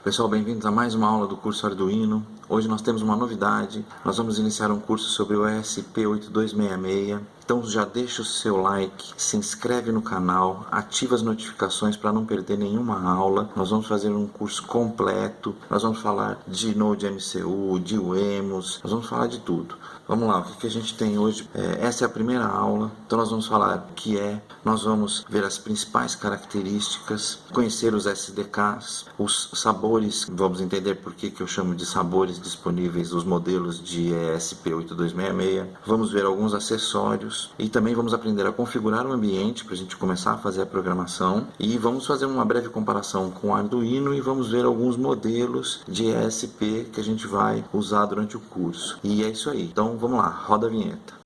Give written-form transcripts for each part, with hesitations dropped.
Pessoal, bem-vindos a mais uma aula do curso Arduino. Hoje nós temos uma novidade, nós vamos iniciar um curso sobre o ESP8266. Então já deixa o seu like, se inscreve no canal, ativa as notificações para não perder nenhuma aula. Nós vamos fazer um curso completo, nós vamos falar de Node MCU, de Wemos, nós vamos falar de tudo. Vamos lá, o que a gente tem hoje? Essa é a primeira aula, então nós vamos falar nós vamos ver as principais características, conhecer os SDKs, os sabores, vamos entender por que eu chamo de sabores disponíveis dos modelos de ESP8266, vamos ver alguns acessórios e também vamos aprender a configurar o ambiente para a gente começar a fazer a programação e vamos fazer uma breve comparação com o Arduino e vamos ver alguns modelos de ESP que a gente vai usar durante o curso. E é isso aí, então vamos lá, roda a vinheta.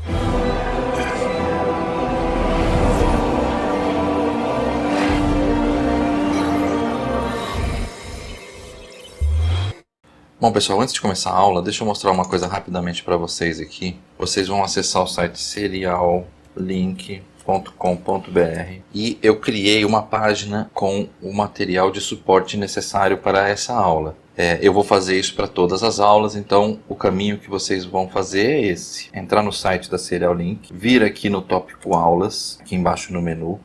Bom pessoal, antes de começar a aula, deixa eu mostrar uma coisa rapidamente para vocês aqui. Vocês vão acessar o site seriallink.com.br e eu criei uma página com o material de suporte necessário para essa aula. Eu vou fazer isso para todas as aulas, então o caminho que vocês vão fazer é esse. Entrar no site da Serial Link, vir aqui no tópico aulas, aqui embaixo no menu.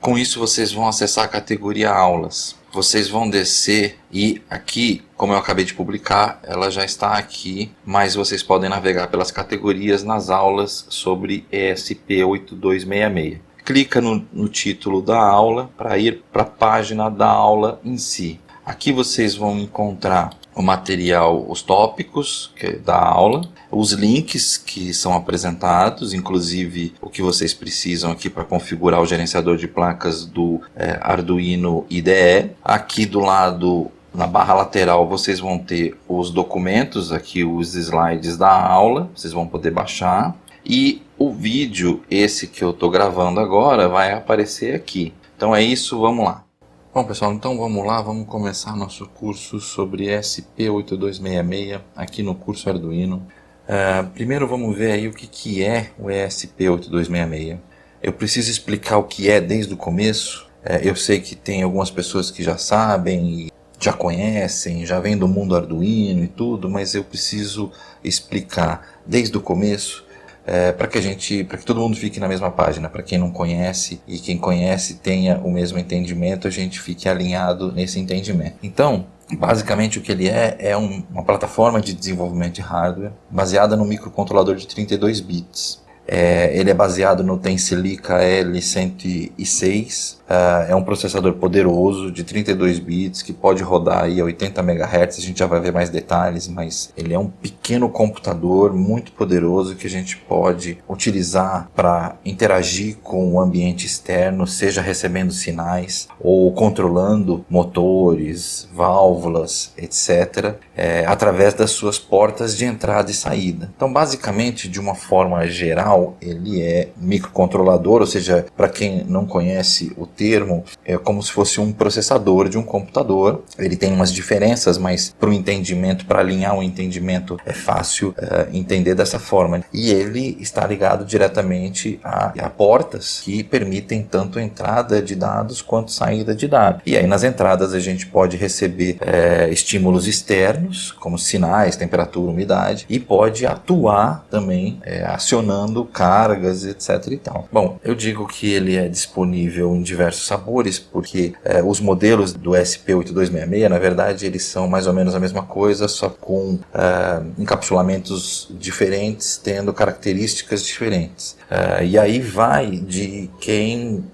Com isso vocês vão acessar a categoria aulas. Vocês vão descer e aqui, como eu acabei de publicar, ela já está aqui, mas vocês podem navegar pelas categorias nas aulas sobre ESP8266. Clica no título da aula para ir para a página da aula em si. Aqui vocês vão encontrar o material, os tópicos da aula, os links que são apresentados, inclusive o que vocês precisam aqui para configurar o gerenciador de placas do Arduino IDE. Aqui do lado, na barra lateral, vocês vão ter os documentos, aqui os slides da aula, vocês vão poder baixar. E o vídeo, esse que eu estou gravando agora, vai aparecer aqui. Então é isso, vamos lá. Bom pessoal, então vamos lá, vamos começar nosso curso sobre ESP8266 aqui no curso Arduino. Primeiro vamos ver aí o que é o ESP8266. Eu preciso explicar o que é desde o começo. Eu sei que tem algumas pessoas que já sabem e já conhecem, já vêm do mundo Arduino e tudo, mas eu preciso explicar desde o começo. Para que todo mundo fique na mesma página, para quem não conhece e quem conhece tenha o mesmo entendimento, a gente fique alinhado nesse entendimento. Então, basicamente o que ele é uma plataforma de desenvolvimento de hardware baseada no microcontrolador de 32 bits. Ele é baseado no Tensilica L106, é um processador poderoso de 32 bits que pode rodar aí a 80 MHz, a gente já vai ver mais detalhes, mas ele é um pequeno computador muito poderoso que a gente pode utilizar para interagir com o ambiente externo, seja recebendo sinais ou controlando motores, válvulas, etc., através das suas portas de entrada e saída. Então, basicamente, de uma forma geral, ele é microcontrolador, ou seja, para quem não conhece o termo, é como se fosse um processador de um computador. Ele tem umas diferenças, mas para o entendimento, para alinhar o entendimento, é fácil entender dessa forma. E ele está ligado diretamente a portas que permitem tanto entrada de dados quanto saída de dados. E aí nas entradas a gente pode receber estímulos externos, como sinais, temperatura, umidade, e pode atuar também acionando cargas, etc. e tal. Bom, eu digo que ele é disponível em diversos sabores, porque os modelos do ESP8266, na verdade, eles são mais ou menos a mesma coisa, só com encapsulamentos diferentes, tendo características diferentes. E aí vai de quem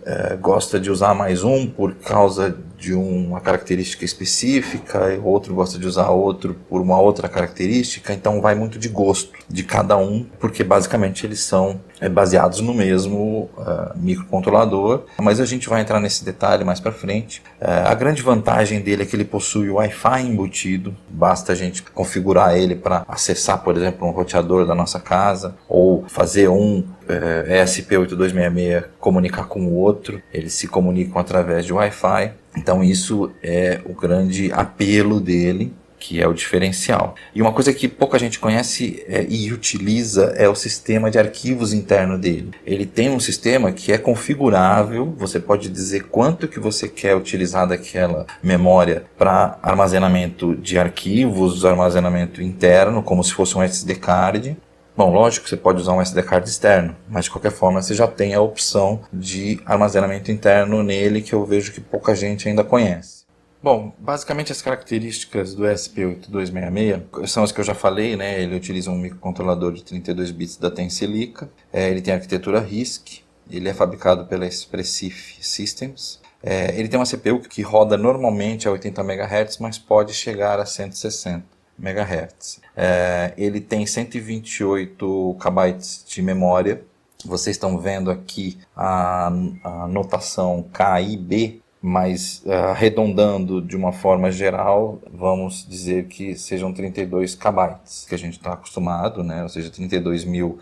gosta de usar mais um por causa de uma característica específica, outro gosta de usar outro por uma outra característica, então vai muito de gosto de cada um, porque basicamente eles são baseados no mesmo microcontrolador, mas a gente vai entrar nesse detalhe mais para frente. A grande vantagem dele é que ele possui o Wi-Fi embutido, basta a gente configurar ele para acessar, por exemplo, um roteador da nossa casa, ou fazer um ESP8266 comunicar com o outro, eles se comunicam através de Wi-Fi. Então isso é o grande apelo dele, que é o diferencial. E uma coisa que pouca gente conhece e utiliza é o sistema de arquivos interno dele. Ele tem um sistema que é configurável, você pode dizer quanto que você quer utilizar daquela memória para armazenamento de arquivos, armazenamento interno, como se fosse um SD card. Bom, lógico que você pode usar um SD card externo, mas de qualquer forma você já tem a opção de armazenamento interno nele, que eu vejo que pouca gente ainda conhece. Bom, basicamente as características do ESP8266 são as que eu já falei, né? Ele utiliza um microcontrolador de 32 bits da Tensilica, ele tem a arquitetura RISC, ele é fabricado pela Expressif Systems, ele tem uma CPU que roda normalmente a 80 MHz, mas pode chegar a 160 MHz. Ele tem 128 KB de memória, vocês estão vendo aqui a notação KIB, mas arredondando de uma forma geral, vamos dizer que sejam 32 KB, que a gente está acostumado, né? Ou seja, 32 mil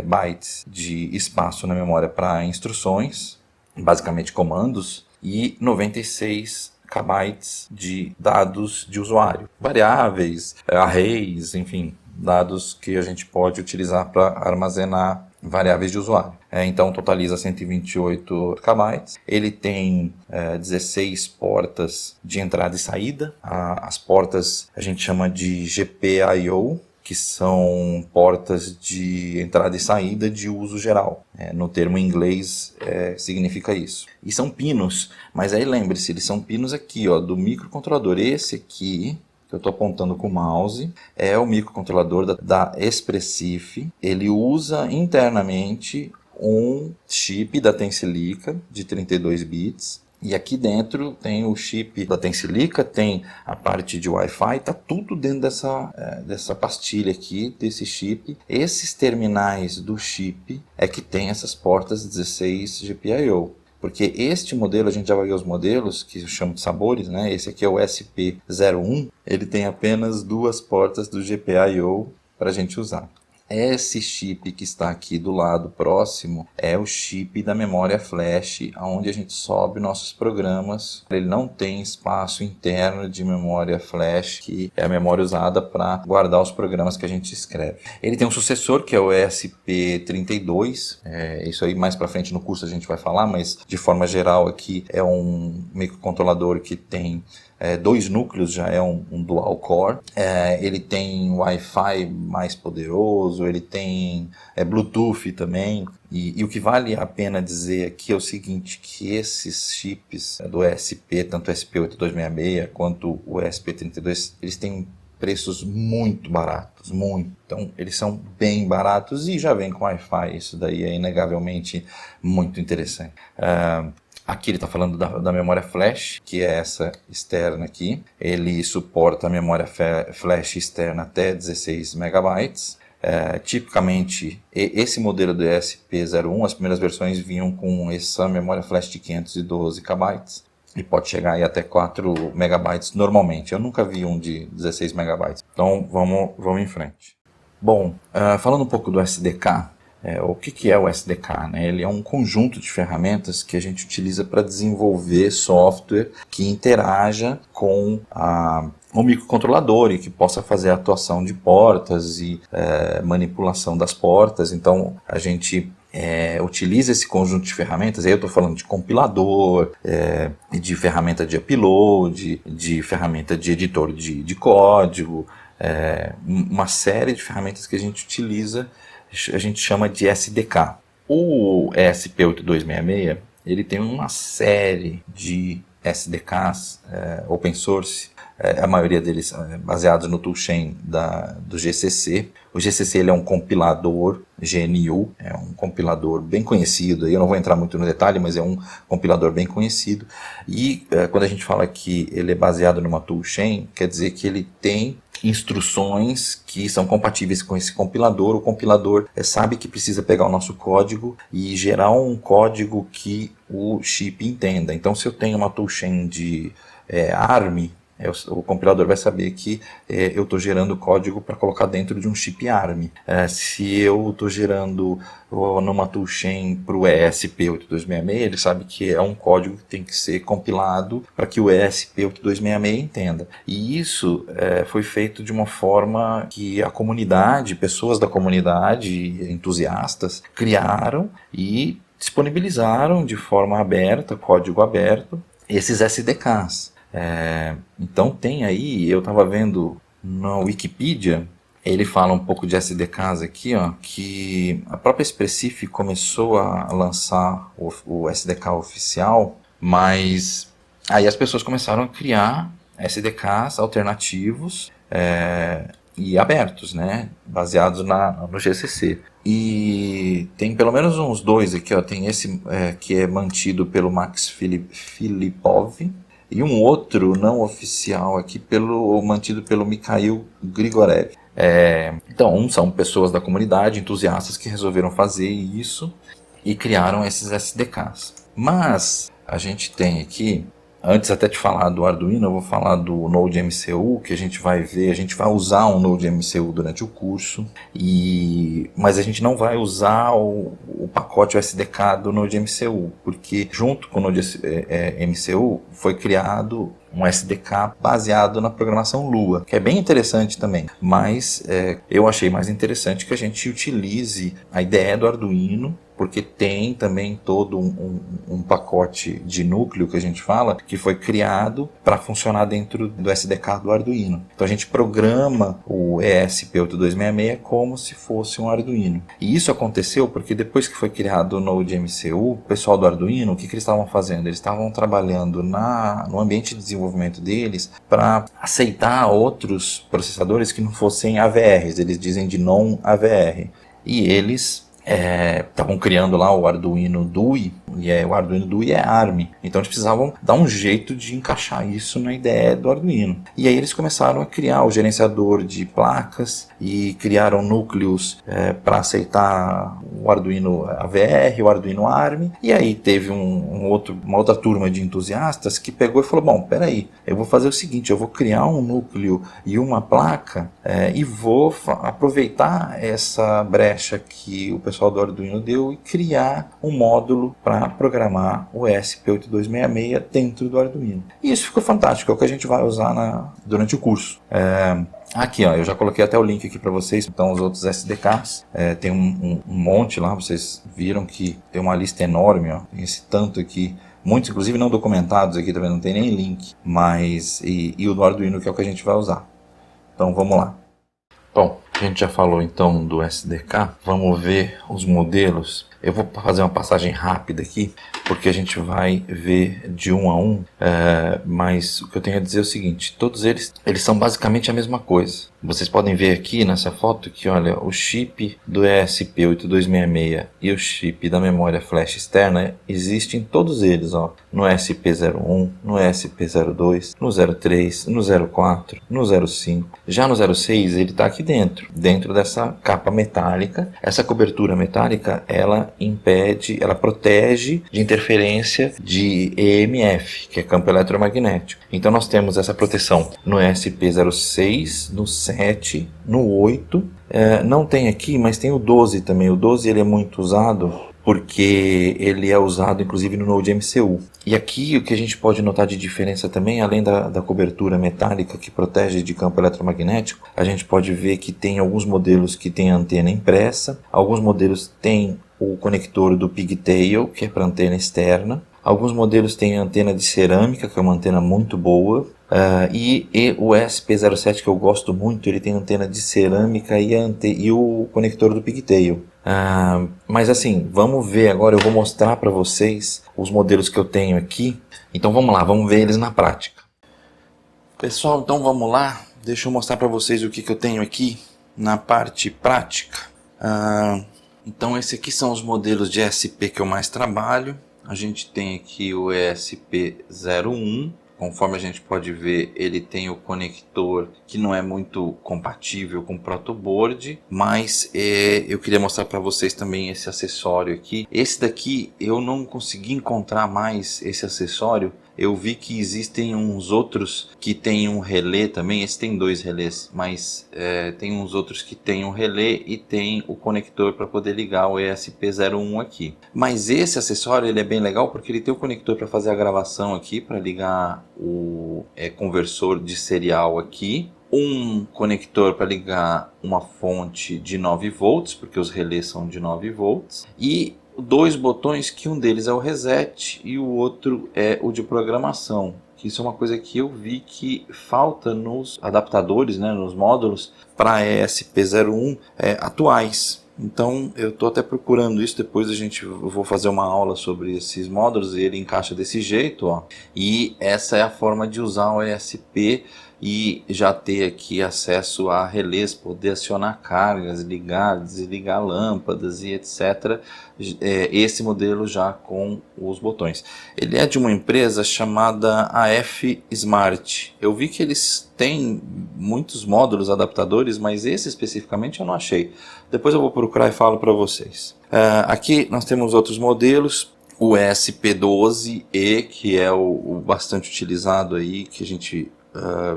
bytes de espaço na memória para instruções, basicamente comandos, e 96 KB de dados de usuário, variáveis, arrays, enfim, dados que a gente pode utilizar para armazenar variáveis de usuário. Então totaliza 128 KB. Ele tem 16 portas de entrada e saída. As portas a gente chama de GPIO, que são portas de entrada e saída de uso geral. No termo em inglês significa isso. E são pinos, mas aí lembre-se, eles são pinos aqui, ó, do microcontrolador. Esse aqui que eu estou apontando com o mouse é o microcontrolador da Expressif. Ele usa internamente um chip da Tensilica de 32 bits. E aqui dentro tem o chip da Tensilica, tem a parte de Wi-Fi, está tudo dentro dessa pastilha aqui, desse chip. Esses terminais do chip é que tem essas portas 16 GPIO. Porque este modelo, a gente já vai ver os modelos, que eu chamo de sabores, né? Esse aqui é o SP01, ele tem apenas 2 portas do GPIO para a gente usar. Esse chip que está aqui do lado próximo é o chip da memória flash, onde a gente sobe nossos programas. Ele não tem espaço interno de memória flash, que é a memória usada para guardar os programas que a gente escreve. Ele tem um sucessor, que é o ESP32. Isso aí mais para frente no curso a gente vai falar, mas de forma geral aqui é um microcontrolador que tem 2 núcleos, já é um dual core. Ele tem Wi-Fi mais poderoso, ele tem Bluetooth também. E o que vale a pena dizer aqui é o seguinte, que esses chips do ESP, tanto o ESP8266 quanto o ESP32, eles têm preços muito baratos, muito. Então, eles são bem baratos e já vem com Wi-Fi. Isso daí é inegavelmente muito interessante. Aqui ele está falando da memória flash, que é essa externa aqui. Ele suporta a memória flash externa até 16 MB. Tipicamente, esse modelo do ESP01, as primeiras versões vinham com essa memória flash de 512 KB. E pode chegar aí até 4 MB normalmente. Eu nunca vi um de 16 MB. Então, vamos em frente. Bom, falando um pouco do SDK, o que é o SDK? Né? Ele é um conjunto de ferramentas que a gente utiliza para desenvolver software que interaja com o microcontrolador e que possa fazer a atuação de portas e manipulação das portas. Então a gente utiliza esse conjunto de ferramentas. Aí eu estou falando de compilador, de ferramenta de upload, de ferramenta de editor de código, uma série de ferramentas que a gente utiliza. A gente chama de SDK. O ESP8266 ele tem uma série de SDKs open source, a maioria deles baseados no toolchain do GCC. O GCC ele é um compilador GNU, é um compilador bem conhecido. Eu não vou entrar muito no detalhe, mas é um compilador bem conhecido. E quando a gente fala que ele é baseado numa toolchain, quer dizer que ele tem instruções que são compatíveis com esse compilador. O compilador sabe que precisa pegar o nosso código e gerar um código que o chip entenda. Então, se eu tenho uma toolchain de ARM, o compilador vai saber que eu estou gerando código para colocar dentro de um chip ARM. Se eu estou gerando numa toolchain para o ESP8266, ele sabe que é um código que tem que ser compilado para que o ESP8266 entenda. E isso foi feito de uma forma que a comunidade, pessoas da comunidade, entusiastas, criaram e disponibilizaram de forma aberta, código aberto, esses SDKs. Então tem aí, eu estava vendo na Wikipedia, ele fala um pouco de SDKs aqui, ó, que a própria Expressif começou a lançar o SDK oficial, mas aí as pessoas começaram a criar SDKs alternativos e abertos, né, baseados no GCC. E tem pelo menos uns dois aqui, ó, tem esse que é mantido pelo Max Filipov, e um outro não oficial aqui mantido pelo Mikhail Grigorev. Então, são pessoas da comunidade, entusiastas que resolveram fazer isso e criaram esses SDKs. Mas a gente tem aqui, antes até de falar do Arduino, eu vou falar do Node MCU, que a gente vai ver, a gente vai usar um Node MCU durante o curso, mas a gente não vai usar o pacote SDK do Node MCU, porque junto com o Node MCU foi criado um SDK baseado na programação Lua, que é bem interessante também, mas eu achei mais interessante que a gente utilize a ideia do Arduino, porque tem também todo um pacote de núcleo que a gente fala, que foi criado para funcionar dentro do SDK do Arduino. Então a gente programa o ESP8266 como se fosse um Arduino. E isso aconteceu porque depois que foi criado o Node MCU, o pessoal do Arduino, o que eles estavam fazendo? Eles estavam trabalhando no ambiente de desenvolvimento deles para aceitar outros processadores que não fossem AVRs, eles dizem de non-AVR. E eles estavam criando lá o Arduino DUI, e o Arduino DUI é ARM, então eles precisavam dar um jeito de encaixar isso na ideia do Arduino. E aí eles começaram a criar o gerenciador de placas e criaram núcleos para aceitar o Arduino AVR, o Arduino ARM, e aí teve uma outra turma de entusiastas que pegou e falou, bom, peraí, eu vou fazer o seguinte, eu vou criar um núcleo e uma placa e vou aproveitar essa brecha que o pessoal do Arduino deu e criar um módulo para programar o ESP8266 dentro do Arduino. E isso ficou fantástico, é o que a gente vai usar durante o curso. Aqui, ó, eu já coloquei até o link aqui para vocês, então os outros SDKs, tem um monte lá, vocês viram que tem uma lista enorme, ó, tem esse tanto aqui, muitos inclusive não documentados aqui, também não tem nem link, mas e o do Arduino que é o que a gente vai usar. Então vamos lá. Bom, a gente já falou então do SDK, vamos ver os modelos. Eu vou fazer uma passagem rápida aqui, porque a gente vai ver de um a um, mas o que eu tenho a dizer é o seguinte, todos eles são basicamente a mesma coisa. Vocês podem ver aqui nessa foto que, olha, o chip do ESP8266 e o chip da memória flash externa existem todos eles, ó, no ESP01, no ESP02, no 03, no 04, no 05. Já no 06 ele está aqui dentro dessa capa metálica. Essa cobertura metálica, ela protege de interferência de EMF, que é campo eletromagnético. Então nós temos essa proteção no ESP06, no 7, no 8, não tem aqui, mas tem o 12 também. O 12 ele é muito usado porque ele é usado inclusive no Node MCU. E aqui o que a gente pode notar de diferença também, além da cobertura metálica que protege de campo eletromagnético, a gente pode ver que tem alguns modelos que tem antena impressa, alguns modelos têm o conector do pigtail, que é para antena externa, alguns modelos têm antena de cerâmica, que é uma antena muito boa, e o ESP07, que eu gosto muito, ele tem antena de cerâmica e o conector do pigtail. Mas assim, vamos ver agora, eu vou mostrar para vocês os modelos que eu tenho aqui. Então vamos lá, vamos ver eles na prática. Pessoal, então vamos lá, deixa eu mostrar para vocês o que eu tenho aqui na parte prática. Então esses aqui são os modelos de ESP que eu mais trabalho. A gente tem aqui o ESP01, conforme a gente pode ver, ele tem o conector que não é muito compatível com o protoboard, mas eu queria mostrar para vocês também esse acessório aqui. Esse daqui eu não consegui encontrar mais esse acessório. Eu vi que existem uns outros que tem um relé também, esse tem 2 relés, mas tem uns outros que tem um relé e tem o conector para poder ligar o ESP01 aqui. Mas esse acessório ele é bem legal porque ele tem o conector para fazer a gravação aqui, para ligar o conversor de serial aqui, um conector para ligar uma fonte de 9 volts, porque os relés são de 9 volts, e 2 botões, que um deles é o reset e o outro é o de programação. Isso é uma coisa que eu vi que falta nos adaptadores, né, nos módulos para ESP01 atuais. Então eu estou até procurando isso, depois eu vou fazer uma aula sobre esses módulos e ele encaixa desse jeito, ó. E essa é a forma de usar o ESP e já ter aqui acesso a relés, poder acionar cargas, ligar, desligar lâmpadas e etc. Esse modelo já com os botões. Ele é de uma empresa chamada AF Smart. Eu vi que eles têm muitos módulos adaptadores, mas esse especificamente eu não achei. Depois eu vou procurar e falo para vocês. Aqui nós temos outros modelos. O ESP12E, que é o bastante utilizado aí, que a gente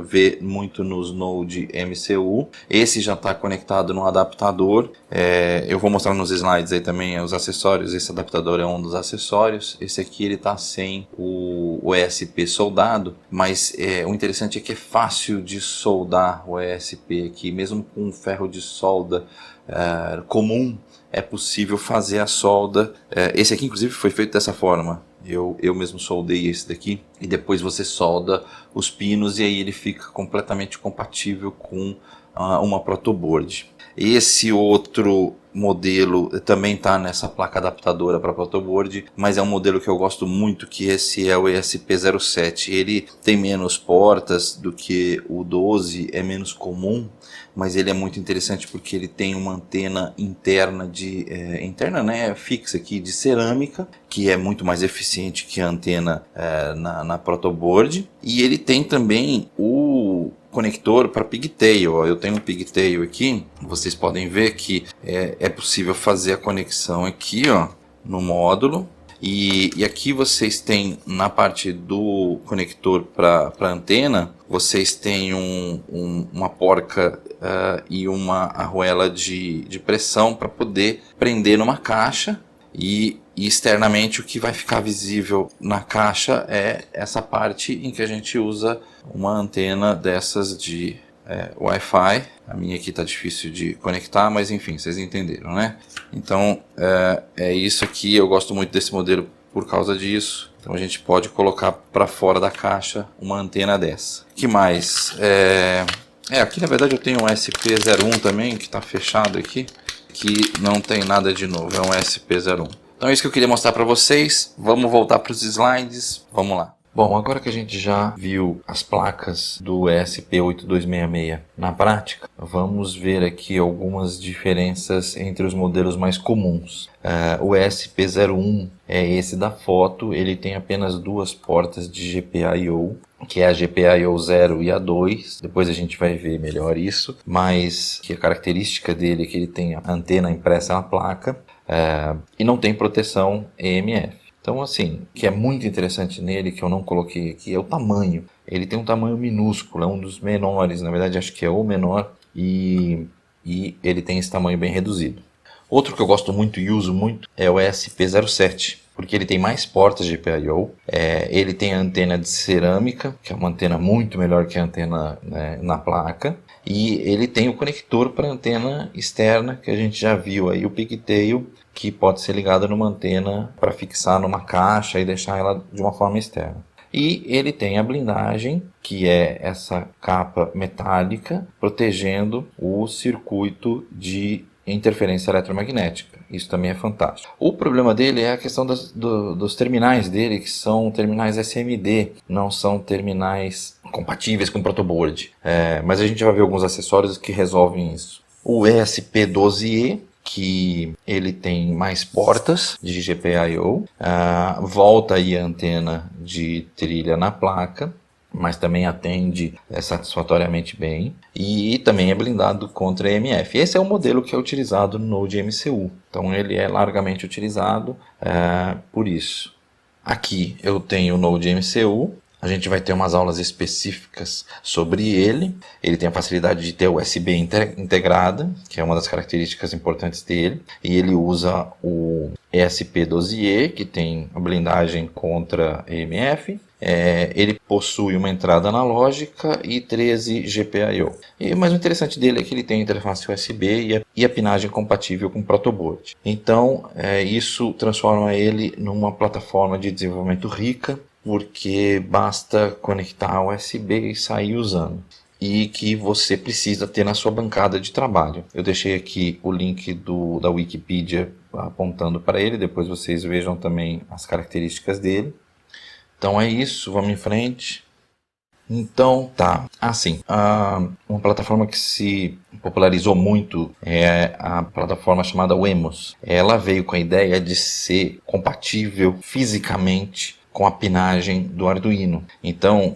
vê muito nos Node MCU. Esse já está conectado no adaptador. Eu vou mostrar nos slides aí também os acessórios. Esse adaptador é um dos acessórios. Esse aqui ele está sem o ESP soldado, mas o interessante é que é fácil de soldar o ESP aqui, mesmo com um ferro de solda comum. É possível fazer a solda. Esse aqui inclusive foi feito dessa forma. Eu mesmo soldei esse daqui e depois você solda os pinos e aí ele fica completamente compatível com uma protoboard. Esse outro modelo também está nessa placa adaptadora para protoboard, mas é um modelo que eu gosto muito, que esse é o ESP07. Ele tem menos portas do que o 12, é menos comum, mas ele é muito interessante porque ele tem uma antena interna fixa aqui de cerâmica, que é muito mais eficiente que a antena na protoboard, e ele tem também o conector para pigtail. Eu tenho um pigtail aqui, vocês podem ver que é possível fazer a conexão aqui, ó, no módulo. E aqui vocês têm, na parte do conector para antena, vocês têm uma porca e uma arruela de pressão para poder prender numa caixa. E externamente o que vai ficar visível na caixa é essa parte em que a gente usa uma antena dessas de Wi-Fi. A minha aqui está difícil de conectar, mas enfim, vocês entenderam, né? Então é isso aqui, eu gosto muito desse modelo por causa disso. Então a gente pode colocar para fora da caixa uma antena dessa. O que mais? Aqui na verdade eu tenho um SP01 também, que está fechado aqui, que não tem nada de novo, é um SP01. Então é isso que eu queria mostrar para vocês. Vamos voltar para os slides, vamos lá. Bom, agora que a gente já viu as placas do ESP8266 na prática, vamos ver aqui algumas diferenças entre os modelos mais comuns. O ESP01 é esse da foto, ele tem apenas 2 portas de GPIO, que é a GPIO 0 e a 2, depois a gente vai ver melhor isso, mas que a característica dele é que ele tem a antena impressa na placa e não tem proteção EMF. Então assim, o que é muito interessante nele, que eu não coloquei aqui, é o tamanho. Ele tem um tamanho minúsculo, é um dos menores, na verdade acho que é o menor, e ele tem esse tamanho bem reduzido. Outro que eu gosto muito e uso muito é o ESP07, porque ele tem mais portas de GPIO, ele tem a antena de cerâmica, que é uma antena muito melhor que a antena na placa, e ele tem o conector para antena externa, que a gente já viu aí, o pigtail, que pode ser ligado numa antena para fixar numa caixa e deixar ela de uma forma externa. E ele tem a blindagem, que é essa capa metálica protegendo o circuito de interferência eletromagnética. Isso também é fantástico. O problema dele é a questão dos terminais dele, que são terminais SMD, não são terminais compatíveis com protoboard. Mas a gente vai ver alguns acessórios que resolvem isso. O ESP12E, que ele tem mais portas de GPIO, volta aí a antena de trilha na placa, mas também atende satisfatoriamente bem, e também é blindado contra EMF. Esse é o modelo que é utilizado no Node MCU, então ele é largamente utilizado por isso. Aqui eu tenho o Node MCU, A gente vai ter umas aulas específicas sobre ele. Ele tem a facilidade de ter USB integrada, que é uma das características importantes dele. E ele usa o ESP12E, que tem a blindagem contra EMF. Ele possui uma entrada analógica e 13 GPIO. Mas o interessante dele é que ele tem interface USB e a pinagem compatível com protoboard. Então, isso transforma ele numa plataforma de desenvolvimento rica, porque basta conectar USB e sair usando. E que você precisa ter na sua bancada de trabalho. Eu deixei aqui o link da Wikipedia apontando para ele, depois vocês vejam também as características dele. Então é isso, vamos em frente. Então tá, assim, uma plataforma que se popularizou muito é a plataforma chamada Wemos. Ela veio com a ideia de ser compatível fisicamente com a pinagem do Arduino. Então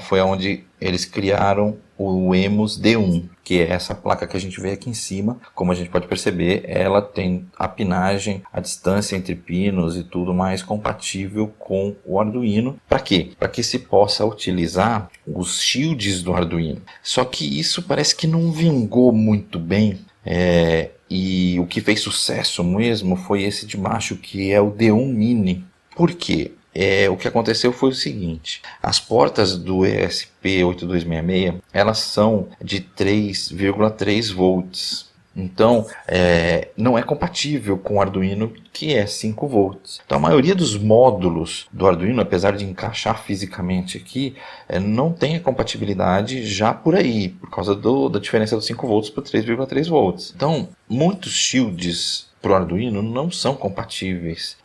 foi onde eles criaram o Wemos D1, que é essa placa que a gente vê aqui em cima. Como a gente pode perceber, ela tem a pinagem, a distância entre pinos e tudo mais compatível com o Arduino. Para quê? Para que se possa utilizar os shields do Arduino. Só que isso parece que não vingou muito bem. E o que fez sucesso mesmo foi esse de baixo, que é o D1 Mini. Por quê? O que aconteceu foi o seguinte: as portas do ESP8266 elas são de 3,3 volts. Então, não é compatível com o Arduino, que é 5 volts. Então, a maioria dos módulos do Arduino, apesar de encaixar fisicamente aqui, não tem a compatibilidade já por aí, por causa da diferença dos 5 volts para 3,3 volts. Então, muitos shields para o Arduino não são compatíveis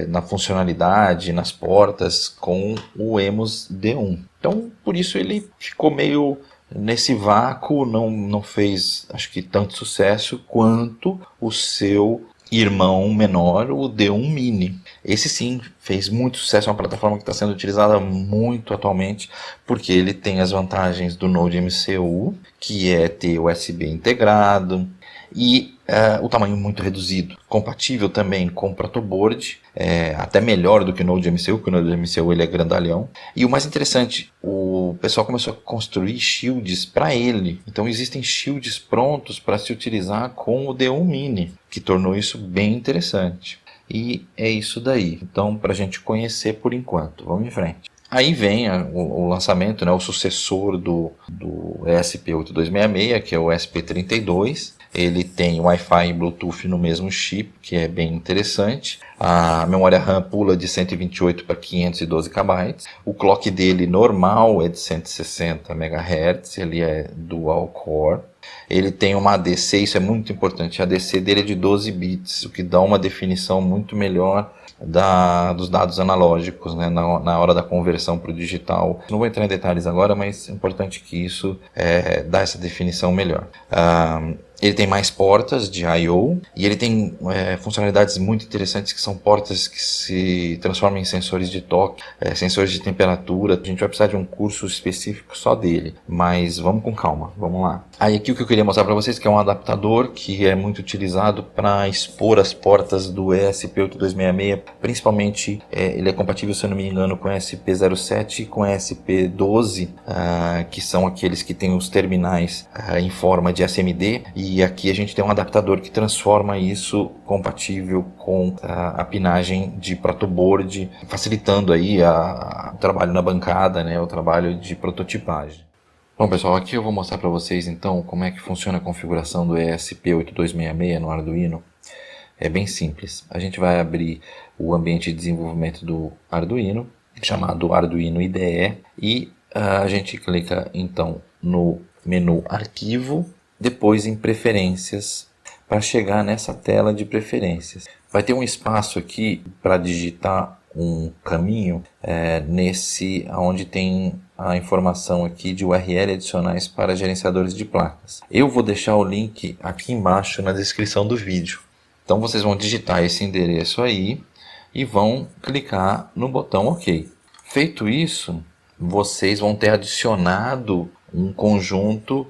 na funcionalidade, nas portas, com o Wemos D1. Então, por isso ele ficou meio nesse vácuo, não fez, acho que, tanto sucesso quanto o seu irmão menor, o D1 Mini. Esse sim fez muito sucesso, é uma plataforma que está sendo utilizada muito atualmente, porque ele tem as vantagens do Node MCU, que é ter USB integrado, e o tamanho muito reduzido, compatível também com o protoboard, até melhor do que o Node MCU, porque o Node MCU ele é grandalhão. E o mais interessante, o pessoal começou a construir shields para ele. Então existem shields prontos para se utilizar com o D1 Mini, que tornou isso bem interessante. E é isso daí. Então, para a gente conhecer por enquanto, vamos em frente. Aí vem o lançamento, né, o sucessor do ESP8266, que é o ESP32. Ele tem Wi-Fi e Bluetooth no mesmo chip, que é bem interessante. A memória RAM pula de 128 para 512 KB. O clock dele normal é de 160 MHz, ele é dual core. Ele tem uma ADC, isso é muito importante, a ADC dele é de 12 bits, o que dá uma definição muito melhor dos dados analógicos, né, na hora da conversão para o digital. Não vou entrar em detalhes agora, mas é importante que isso dá essa definição melhor. Ele tem mais portas de I/O e ele tem funcionalidades muito interessantes, que são portas que se transformam em sensores de toque, sensores de temperatura. A gente vai precisar de um curso específico só dele, mas vamos com calma, vamos lá. Aí aqui o que eu queria mostrar para vocês, que é um adaptador que é muito utilizado para expor as portas do ESP8266, principalmente ele é compatível, se eu não me engano, com ESP07 e com ESP12, que são aqueles que têm os terminais em forma de SMD. E aqui a gente tem um adaptador que transforma isso compatível com a pinagem de protoboard, facilitando aí o trabalho na bancada, né, o trabalho de prototipagem. Bom pessoal, aqui eu vou mostrar para vocês então como é que funciona a configuração do ESP8266 no Arduino. É bem simples. A gente vai abrir o ambiente de desenvolvimento do Arduino, chamado Arduino IDE, e a gente clica então no menu Arquivo, depois em Preferências, para chegar nessa tela de preferências. Vai ter um espaço aqui para digitar um caminho onde tem a informação aqui de URL adicionais para gerenciadores de placas. Eu vou deixar o link aqui embaixo na descrição do vídeo. Então vocês vão digitar esse endereço aí e vão clicar no botão OK. Feito isso, vocês vão ter adicionado um conjunto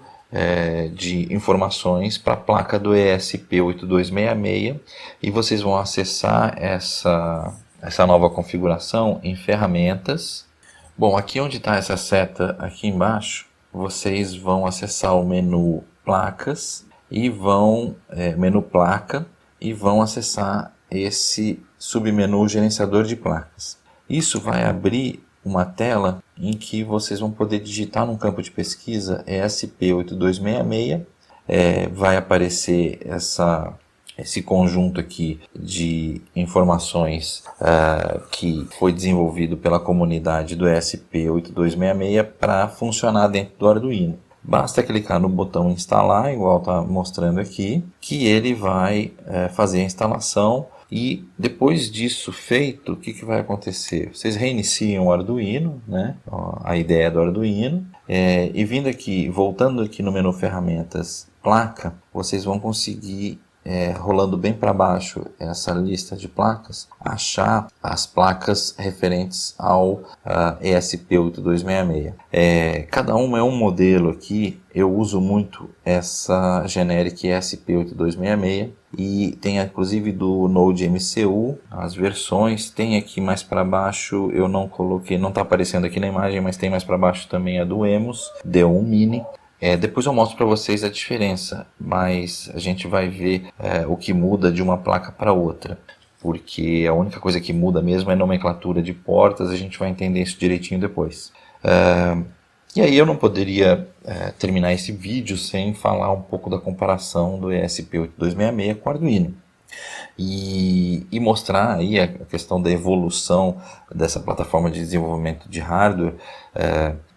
de informações para a placa do ESP8266 e vocês vão acessar essa nova configuração em Ferramentas, Bom, aqui onde está essa seta aqui embaixo, vocês vão acessar o menu placas e menu placa, e vão acessar esse submenu gerenciador de placas. Isso vai abrir uma tela em que vocês vão poder digitar no campo de pesquisa ESP8266, vai aparecer esse conjunto aqui de informações que foi desenvolvido pela comunidade do ESP8266 para funcionar dentro do Arduino. Basta clicar no botão instalar, igual está mostrando aqui, que ele vai fazer a instalação. E depois disso feito, o que vai acontecer? Vocês reiniciam o Arduino, né? A ideia do Arduino, e vindo aqui, voltando aqui no menu ferramentas placa, vocês vão conseguir, rolando bem para baixo essa lista de placas, achar as placas referentes ao ESP8266. Cada uma é um modelo aqui. Eu uso muito essa generic ESP8266 e tem inclusive do Node MCU, as versões. Tem aqui mais para baixo, eu não coloquei, não está aparecendo aqui na imagem, mas tem mais para baixo também a do EMUS D1 Mini. Depois eu mostro para vocês a diferença, mas a gente vai ver o que muda de uma placa para outra, porque a única coisa que muda mesmo é a nomenclatura de portas. A gente vai entender isso direitinho depois. E aí eu não poderia terminar esse vídeo sem falar um pouco da comparação do ESP8266 com o Arduino. E mostrar aí a questão da evolução dessa plataforma de desenvolvimento de hardware.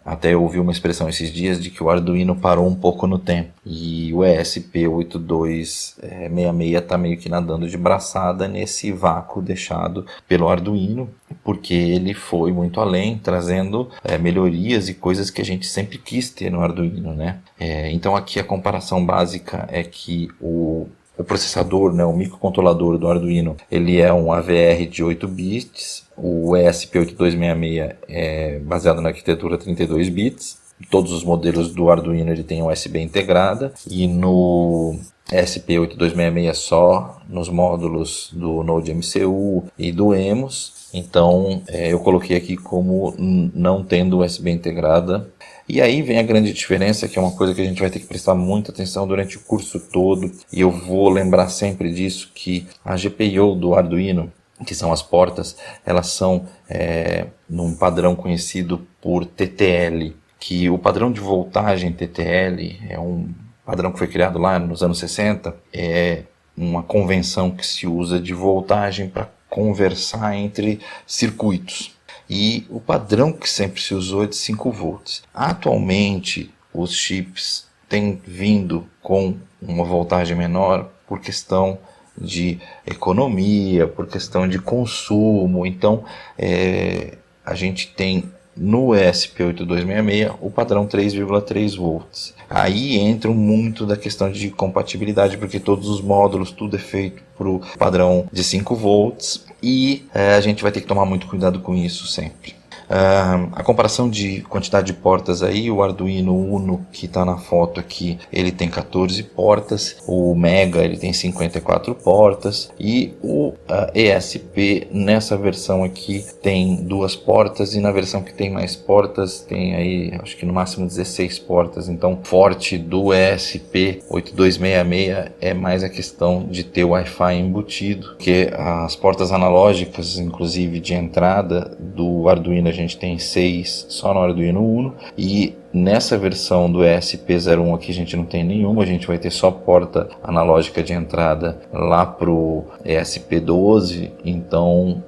Até eu ouvi uma expressão esses dias de que o Arduino parou um pouco no tempo, e o ESP8266 está meio que nadando de braçada nesse vácuo deixado pelo Arduino, porque ele foi muito além, trazendo melhorias e coisas que a gente sempre quis ter no Arduino, né? Então aqui a comparação básica é que o processador, né, o microcontrolador do Arduino, ele é um AVR de 8 bits, o ESP8266 é baseado na arquitetura 32 bits, todos os modelos do Arduino ele tem USB integrada, e no ESP8266 só nos módulos do Node MCU e do EMUS. Então eu coloquei aqui como não tendo USB integrada. E aí vem a grande diferença, que é uma coisa que a gente vai ter que prestar muita atenção durante o curso todo, e eu vou lembrar sempre disso, que a GPIO do Arduino, que são as portas, elas são num padrão conhecido por TTL, que o padrão de voltagem TTL é um padrão que foi criado lá nos anos 60, é uma convenção que se usa de voltagem para conversar entre circuitos. E o padrão que sempre se usou é de 5 volts. Atualmente, os chips têm vindo com uma voltagem menor por questão de economia, por questão de consumo. Então, a gente tem no ESP8266 o padrão 3,3 volts. Aí entra muito da questão de compatibilidade, porque todos os módulos, tudo é feito para o padrão de 5 volts, e a gente vai ter que tomar muito cuidado com isso sempre. A comparação de quantidade de portas aí, o Arduino Uno que está na foto aqui, ele tem 14 portas, o Mega ele tem 54 portas, e o ESP nessa versão aqui tem 2 portas, e na versão que tem mais portas tem aí acho que no máximo 16 portas. Então o forte do ESP8266 é mais a questão de ter o Wi-Fi embutido, que as portas analógicas, inclusive de entrada do Arduino, a gente tem 6 só no Arduino Uno, e nessa versão do ESP01 aqui a gente não tem nenhuma, a gente vai ter só porta analógica de entrada lá pro ESP12. Então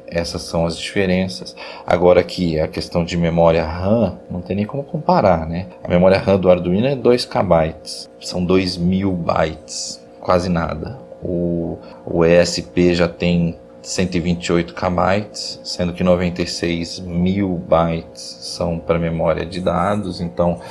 essas são as diferenças. Agora aqui a questão de memória RAM não tem nem como comparar, né? A memória RAM do Arduino é 2 KB, são 2000 bytes, quase nada. O ESP já tem 128 KB, sendo que 96 mil bytes são para memória de dados, então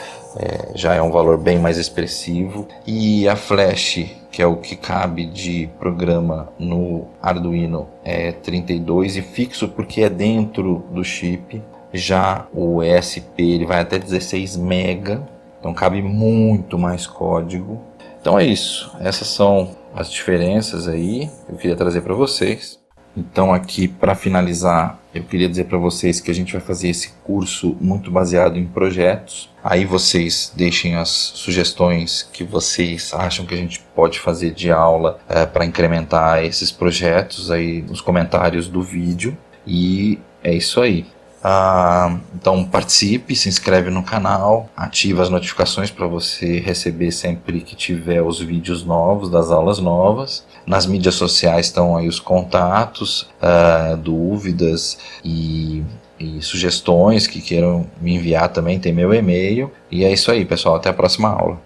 já é um valor bem mais expressivo. E a flash, que é o que cabe de programa no Arduino, é 32 e fixo porque é dentro do chip. Já o ESP ele vai até 16 MB, então cabe muito mais código. Então é isso, essas são as diferenças aí que eu queria trazer para vocês. Então aqui para finalizar Eu queria dizer para vocês que a gente vai fazer esse curso muito baseado em projetos. Aí vocês deixem as sugestões que vocês acham que a gente pode fazer de aula para incrementar esses projetos aí nos comentários do vídeo. E é isso aí. Então participe, se inscreve no canal, ativa as notificações para você receber sempre que tiver os vídeos novos, das aulas novas. Nas mídias sociais estão aí os contatos, dúvidas e sugestões que queiram me enviar também, tem meu e-mail. E é isso aí, pessoal, até a próxima aula.